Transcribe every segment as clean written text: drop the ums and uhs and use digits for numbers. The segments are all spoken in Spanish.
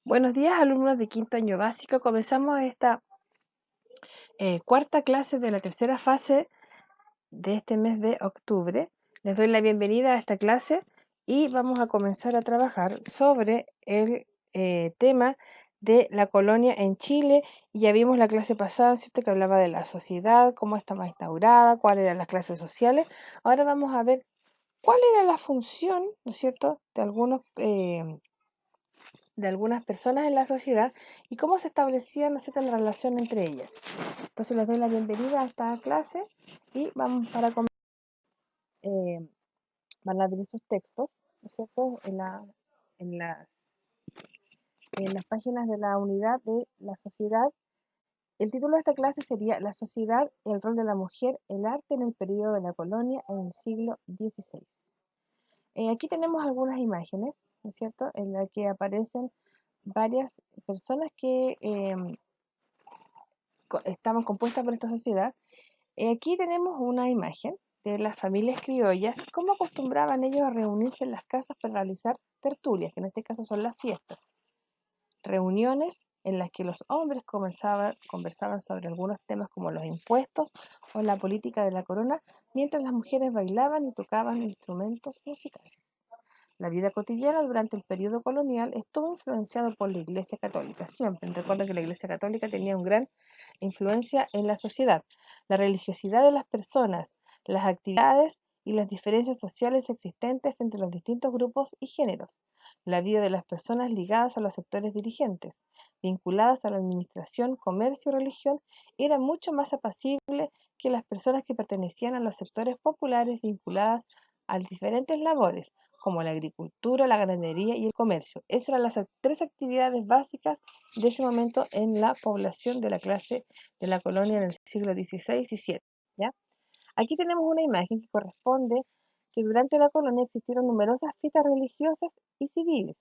Buenos días, alumnos de quinto año básico. Comenzamos esta cuarta clase de la tercera fase de este mes de octubre. Les doy la bienvenida a esta clase y vamos a comenzar a trabajar sobre el tema de la colonia en Chile. Y ya vimos la clase pasada, ¿cierto?, que hablaba de la sociedad, cómo estaba instaurada, cuáles eran las clases sociales. Ahora vamos a ver cuál era la función, ¿no es cierto?, de algunas personas en la sociedad y cómo se establecía, ¿no es cierto?, la relación entre ellas. Entonces les doy la bienvenida a esta clase y vamos para eh, van a abrir sus textos, ¿no es cierto?, en las, en las páginas de la unidad de la sociedad. El título de esta clase sería La sociedad, el rol de la mujer, el arte en el periodo de la colonia en el siglo XVI. Aquí tenemos algunas imágenes, ¿no es cierto?, en las que aparecen varias personas que estaban compuestas por esta sociedad. Aquí tenemos una imagen de las familias criollas, cómo acostumbraban ellos a reunirse en las casas para realizar tertulias, que en este caso son las fiestas. Reuniones en las que los hombres conversaban sobre algunos temas como los impuestos o la política de la corona, mientras las mujeres bailaban y tocaban instrumentos musicales. La vida cotidiana durante el periodo colonial estuvo influenciado por la Iglesia Católica. Siempre recuerda que la Iglesia Católica tenía una gran influencia en la sociedad. La religiosidad de las personas, las actividades y las diferencias sociales existentes entre los distintos grupos y géneros. La vida de las personas ligadas a los sectores dirigentes, vinculadas a la administración, comercio y religión, era mucho más apacible que las personas que pertenecían a los sectores populares vinculadas a diferentes labores como la agricultura, la ganadería y el comercio. Esas eran las tres actividades básicas de ese momento en la población de la clase de la colonia en el siglo XVI y XVII. ¿Ya? Aquí tenemos una imagen que corresponde que durante la colonia existieron numerosas fiestas religiosas y civiles.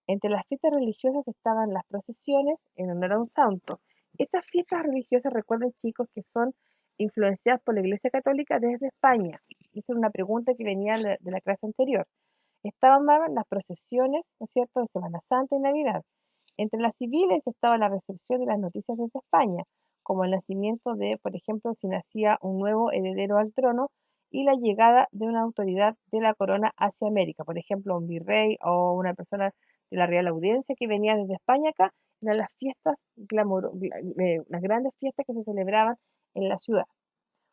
Entre las fiestas religiosas estaban las procesiones en honor a un santo. Estas fiestas religiosas, recuerden chicos, que son influenciadas por la Iglesia Católica desde España. Esa es una pregunta que venía de la clase anterior. Estaban más las procesiones, ¿no es cierto?, de Semana Santa y Navidad. Entre las civiles estaba la recepción de las noticias desde España, como el nacimiento de, por ejemplo, si nacía un nuevo heredero al trono y la llegada de una autoridad de la corona hacia América, por ejemplo, un virrey o una persona de la Real Audiencia que venía desde España acá, eran las fiestas las grandes fiestas que se celebraban en la ciudad.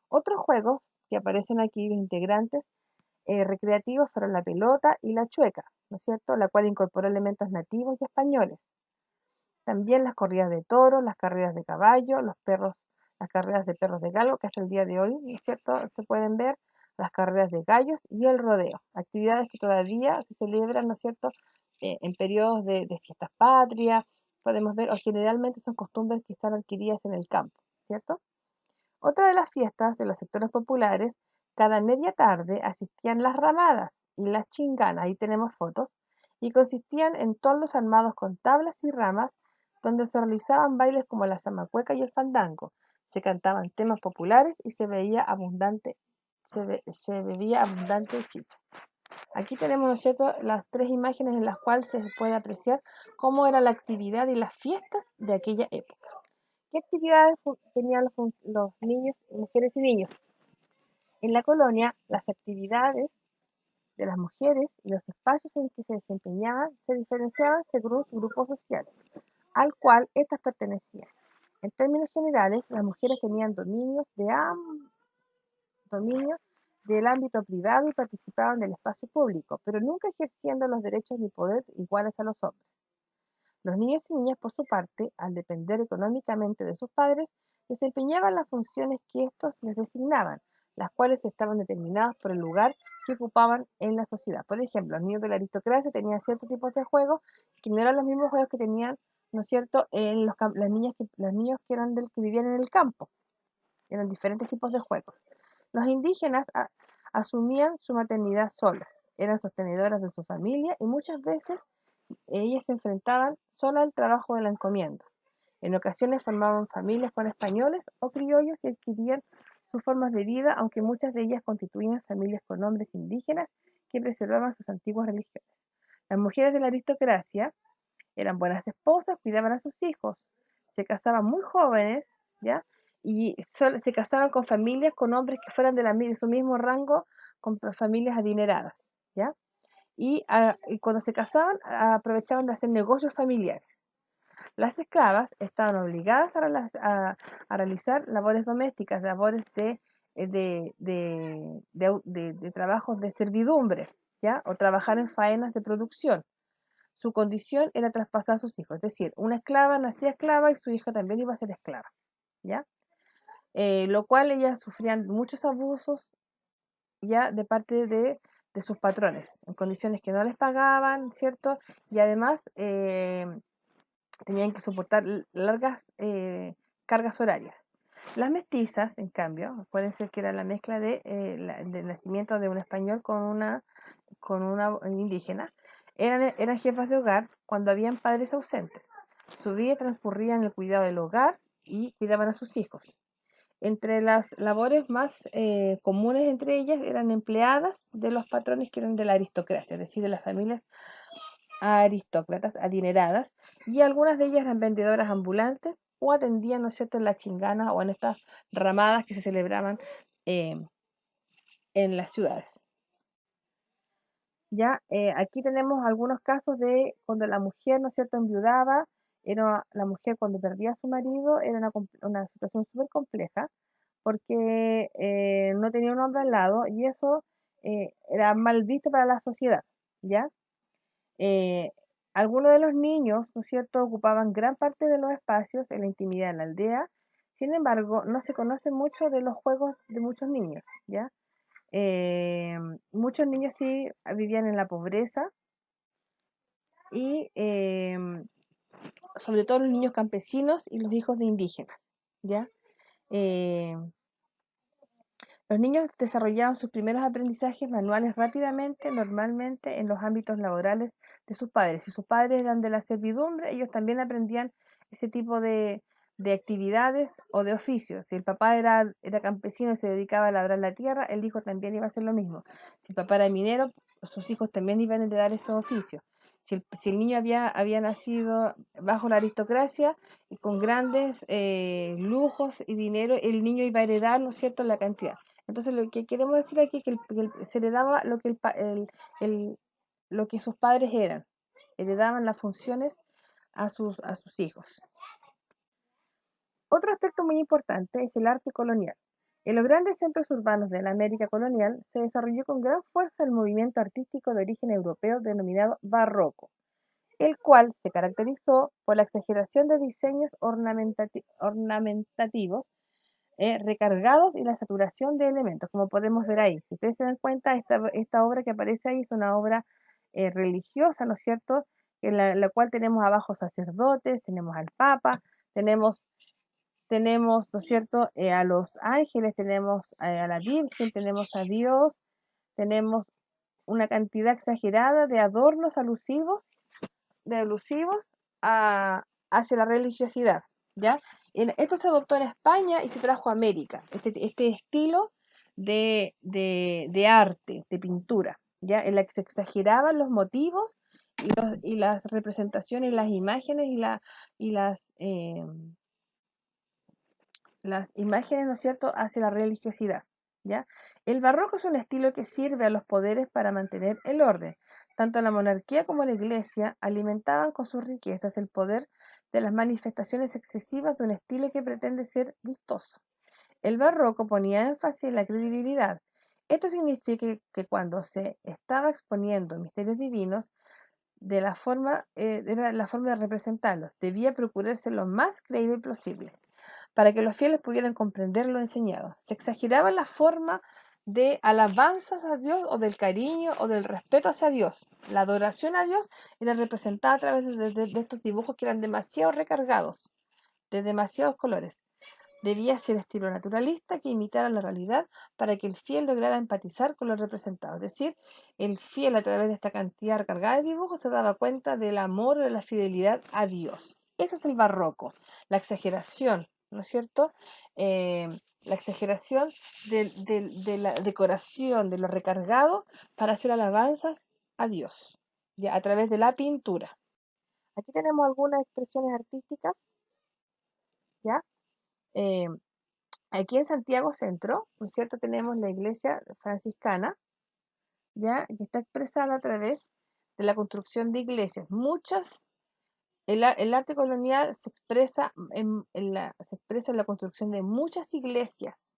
Otros juegos que aparecen aquí, los integrantes recreativos fueron la pelota y la chueca, ¿no es cierto?, la cual incorporó elementos nativos y españoles. También las corridas de toros, las carreras de caballo, los perros, las carreras de perros de galgo, que hasta el día de hoy, ¿no es cierto?, se pueden ver, las carreras de gallos y el rodeo, actividades que todavía se celebran, ¿no es cierto?, en periodos de fiestas patrias, podemos ver, o generalmente son costumbres que están adquiridas en el campo, ¿cierto? Otra de las fiestas de los sectores populares, cada media tarde asistían las ramadas y las chinganas, ahí tenemos fotos, y consistían en toldos armados con tablas y ramas, donde se realizaban bailes como la zamacueca y el fandango. Se cantaban temas populares y se bebía abundante chicha. Aquí tenemos, ¿no es cierto?, las tres imágenes en las cuales se puede apreciar cómo era la actividad y las fiestas de aquella época. ¿Qué actividades tenían los niños, mujeres y niños? En la colonia, las actividades de las mujeres y los espacios en que se desempeñaban se diferenciaban según su grupo social, al cual éstas pertenecían. En términos generales, las mujeres tenían dominio del ámbito privado y participaban del espacio público, pero nunca ejerciendo los derechos ni poder iguales a los hombres. Los niños y niñas, por su parte, al depender económicamente de sus padres, desempeñaban las funciones que estos les designaban, las cuales estaban determinadas por el lugar que ocupaban en la sociedad. Por ejemplo, los niños de la aristocracia tenían ciertos tipos de juegos que no eran los mismos juegos que tenían, ¿no es cierto?, los niños que vivían en el campo. Eran diferentes tipos de juegos. Los indígenas asumían su maternidad solas, eran sostenedoras de su familia y muchas veces ellas se enfrentaban sola al trabajo de la encomienda. En ocasiones formaban familias con españoles o criollos que adquirían sus formas de vida, aunque muchas de ellas constituían familias con hombres indígenas que preservaban sus antiguas religiones. Las mujeres de la aristocracia eran buenas esposas, cuidaban a sus hijos, se casaban muy jóvenes, ¿ya? Y se casaban con familias, con hombres que fueran de su mismo rango, con familias adineradas, ¿ya? Y cuando se casaban, aprovechaban de hacer negocios familiares. Las esclavas estaban obligadas a realizar labores domésticas, labores de trabajos de servidumbre, ¿ya? O trabajar en faenas de producción. Su condición era traspasar a sus hijos, es decir, una esclava nacía esclava y su hija también iba a ser esclava, ¿ya? Lo cual ellas sufrían muchos abusos ya de parte de sus patrones, en condiciones que no les pagaban, ¿cierto? Y además tenían que soportar largas cargas horarias. Las mestizas, en cambio, pueden ser que era la mezcla del nacimiento de un español con una indígena, eran jefas de hogar cuando habían padres ausentes. Su día transcurría en el cuidado del hogar y cuidaban a sus hijos. Entre las labores más comunes entre ellas eran empleadas de los patrones que eran de la aristocracia, es decir, de las familias aristócratas adineradas, y algunas de ellas eran vendedoras ambulantes o atendían, ¿no es cierto?, en la chingana o en estas ramadas que se celebraban eh, en las ciudades. Ya, aquí tenemos algunos casos de cuando la mujer, ¿no es cierto?, enviudaba, era la mujer cuando perdía a su marido, era una situación súper compleja, porque no tenía un hombre al lado y eso era mal visto para la sociedad, ¿ya? Eh, Algunos de los niños, ¿no es cierto?, ocupaban gran parte de los espacios en la intimidad de la aldea. Sin embargo, no se conoce mucho de los juegos de muchos niños, ¿ya? Eh, Muchos niños sí vivían en la pobreza y sobre todo los niños campesinos y los hijos de indígenas, ¿ya? Eh, los niños desarrollaban sus primeros aprendizajes manuales rápidamente, normalmente en los ámbitos laborales de sus padres. Si sus padres eran de la servidumbre, ellos también aprendían ese tipo de actividades o de oficios. Si el papá era campesino y se dedicaba a labrar la tierra, el hijo también iba a hacer lo mismo. Si el papá era minero, sus hijos también iban a heredar esos oficios. Si el niño había nacido bajo la aristocracia y con grandes lujos y dinero, el niño iba a heredar, ¿no es cierto?, la cantidad. Entonces lo que queremos decir aquí es que se le daba el- lo que sus padres eran, le daban las funciones a sus hijos. Otro aspecto muy importante es el arte colonial. En los grandes centros urbanos de la América colonial se desarrolló con gran fuerza el movimiento artístico de origen europeo denominado barroco, el cual se caracterizó por la exageración de diseños ornamentativos recargados y la saturación de elementos, como podemos ver ahí. Si ustedes se dan cuenta, esta obra que aparece ahí es una obra religiosa, ¿no es cierto? En la cual tenemos abajo sacerdotes, tenemos al Papa, tenemos, ¿no es cierto?, a los ángeles, tenemos a la Virgen, tenemos a Dios, tenemos una cantidad exagerada de adornos alusivos hacia la religiosidad, ¿ya? Esto se adoptó en España y se trajo a América, este estilo de arte, de pintura, ¿ya? En la que se exageraban los motivos y las representaciones, las imágenes y las imágenes, ¿no es cierto?, hacia la religiosidad, ¿ya? El barroco es un estilo que sirve a los poderes para mantener el orden. Tanto la monarquía como la iglesia alimentaban con sus riquezas el poder de las manifestaciones excesivas de un estilo que pretende ser vistoso. El barroco ponía énfasis en la credibilidad. Esto significa que cuando se estaba exponiendo misterios divinos, era la forma de representarlos, debía procurarse lo más creíble posible para que los fieles pudieran comprender lo enseñado. Se exageraba la forma de alabanzas a Dios o del cariño o del respeto hacia Dios. La adoración a Dios era representada a través de estos dibujos que eran demasiado recargados, de demasiados colores. Debía ser estilo naturalista que imitara la realidad para que el fiel lograra empatizar con lo representado. Es decir, el fiel a través de esta cantidad recargada de dibujos se daba cuenta del amor o de la fidelidad a Dios. Ese es el barroco, la exageración, ¿no es cierto? La exageración de la decoración, de lo recargado para hacer alabanzas a Dios, ya a través de la pintura. Aquí tenemos algunas expresiones artísticas, ¿ya? Eh, Aquí en Santiago Centro, ¿no es cierto? Tenemos la iglesia franciscana, ¿ya? Que está expresada a través de la construcción de iglesias. El arte colonial se expresa se expresa en la construcción de muchas iglesias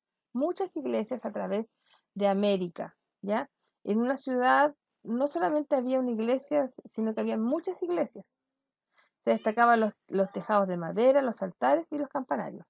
a través de América, ¿ya? En una ciudad no solamente había una iglesia, sino que había muchas iglesias. Se destacaban los tejados de madera, los altares y los campanarios,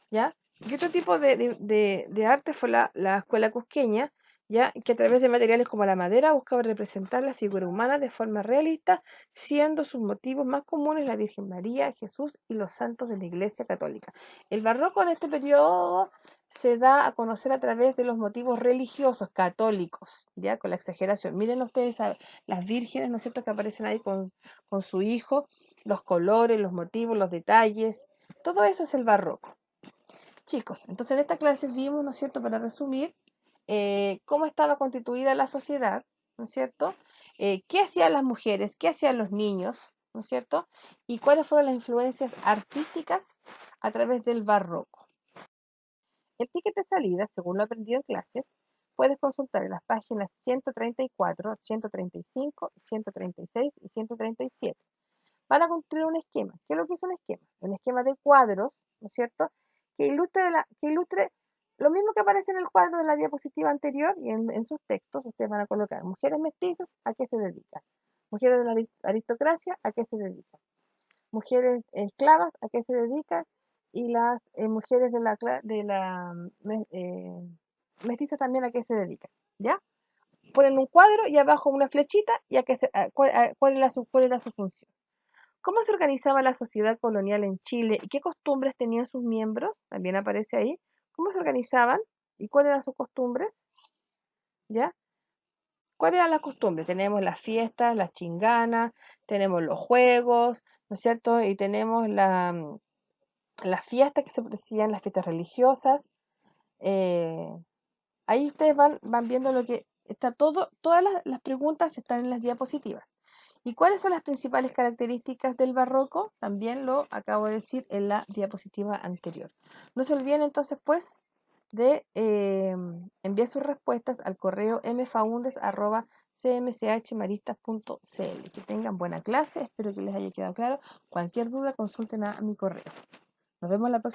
¿ya? Y otro tipo de arte fue la escuela cusqueña, ¿ya? Que a través de materiales como la madera buscaba representar la figura humana de forma realista, siendo sus motivos más comunes la Virgen María, Jesús y los santos de la Iglesia Católica. El barroco en este periodo se da a conocer a través de los motivos religiosos católicos, ¿ya? Con la exageración. Miren ustedes las vírgenes, ¿no es cierto?, que aparecen ahí con su hijo, los colores, los motivos, los detalles, todo eso es el barroco. Chicos, entonces en esta clase vimos, ¿no es cierto?, para resumir, cómo estaba constituida la sociedad, ¿no es cierto? Qué hacían las mujeres, qué hacían los niños, ¿no es cierto? Y cuáles fueron las influencias artísticas a través del barroco. El ticket de salida, según lo aprendido en clases, puedes consultar en las páginas 134, 135, 136 y 137. Van a construir un esquema. ¿Qué es lo que es un esquema? Un esquema de cuadros, ¿no es cierto? Que ilustre lo mismo que aparece en el cuadro de la diapositiva anterior y en sus textos. Ustedes van a colocar mujeres mestizas, ¿a qué se dedican? Mujeres de la aristocracia, ¿a qué se dedican? Mujeres esclavas, ¿a qué se dedican? Y las mujeres mestizas también, ¿a qué se dedican? ¿Ya? Ponen un cuadro y abajo una flechita y cuál era su función. ¿Cómo se organizaba la sociedad colonial en Chile y qué costumbres tenían sus miembros? También aparece ahí. ¿Cómo se organizaban y cuáles eran sus costumbres? ¿Ya? ¿Cuáles eran las costumbres? Tenemos las fiestas, las chinganas, tenemos los juegos, ¿no es cierto? Y tenemos las fiestas que se hacían, las fiestas religiosas. eh, Ahí ustedes van viendo lo que está todas las preguntas están en las diapositivas. ¿Y cuáles son las principales características del barroco? También lo acabo de decir en la diapositiva anterior. No se olviden entonces, pues, de enviar sus respuestas al correo mfaundes@cmchmaristas.cl. Que tengan buena clase, espero que les haya quedado claro. Cualquier duda, consulten a mi correo. Nos vemos la próxima.